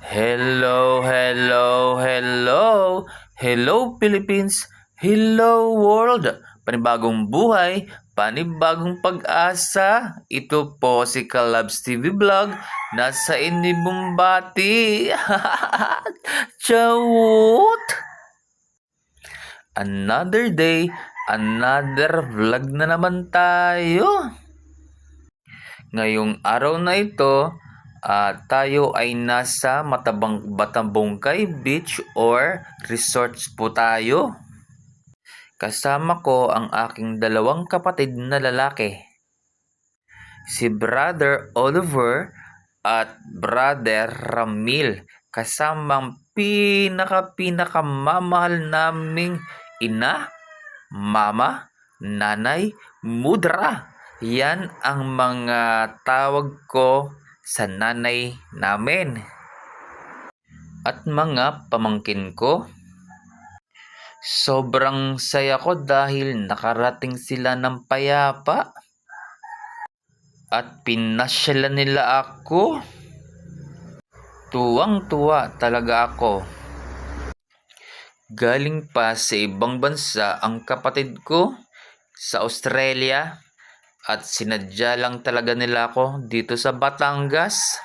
Hello, hello, hello. Hello Philippines, hello world. Panibagong buhay, panibagong pag-asa. Ito po si Kalabs TV Vlog. Nasa inyo bumbati. Chawut! Another day, another vlog na naman tayo. Ngayong araw na ito, tayo ay nasa Batambongkay Beach or resorts po tayo. Kasama ko ang aking dalawang kapatid na lalaki, si Brother Oliver at Brother Ramil, kasamang pinakamamahal naming ina, mama, nanay, mudra. Yan ang mga tawag ko sa nanay namin. At mga pamangkin ko. Sobrang saya ko dahil nakarating sila ng payapa. At pinasyalan nila ako. Tuwang-tuwa talaga ako. Galing pa sa ibang bansa ang kapatid ko sa Australia. At sinadya lang talaga nila ako dito sa Batangas.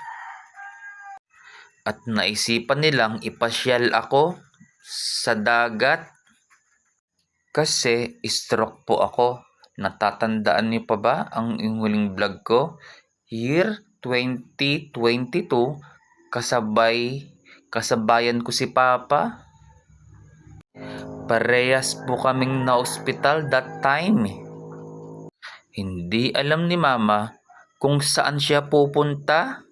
At naisipan nilang ipasyal ako sa dagat. Kasi stroke po ako. Natatandaan niyo pa ba ang huling vlog ko? Year 2022, kasabayan ko si Papa. Parehas po kaming na-hospital that time. Hindi alam ni Mama kung saan siya pupunta.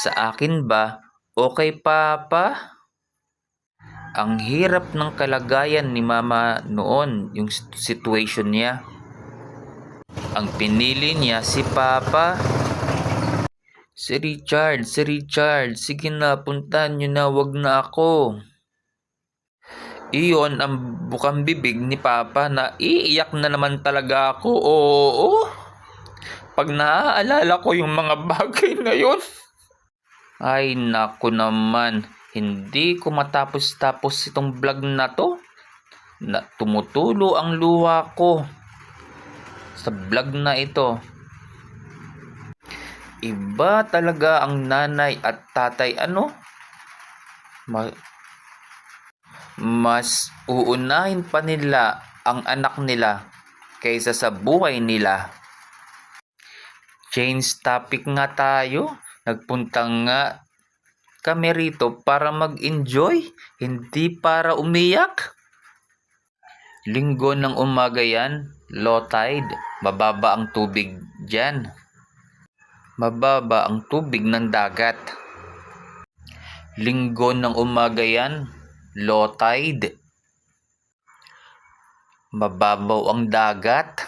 Sa akin ba o kay Papa? Ang hirap ng kalagayan ni Mama noon, yung situation niya. Ang pinili niya si Papa. Si Richard, sige na, puntahan niyo na, wag na ako. Iyon ang bukang bibig ni Papa na iiyak na naman talaga ako. Oo. Pag naaalala ko yung mga bagay na yun. Ay naku naman. Hindi ko matapos-tapos itong vlog na to. Tumutulo ang luha ko sa vlog na ito. Iba talaga ang nanay at tatay. Mas uunahin pa nila ang anak nila kaysa sa buhay nila. Change topic nga tayo. Nagpunta nga kami rito para mag-enjoy, hindi para umiyak. Linggo ng umaga yan, low tide, mababa ang tubig dyan. Mababa ang tubig ng dagat. Linggo ng umaga yan, low tide. Mababaw ang dagat.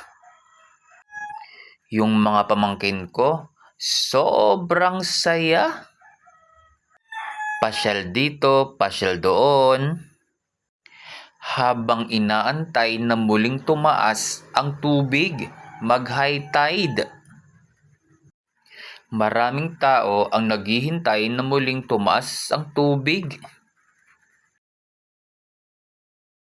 Yung mga pamangkin ko, sobrang saya. Pasyal dito, pasyal doon. Habang inaantay na muling tumaas ang tubig, mag-high tide. Maraming tao ang naghihintay na muling tumaas ang tubig.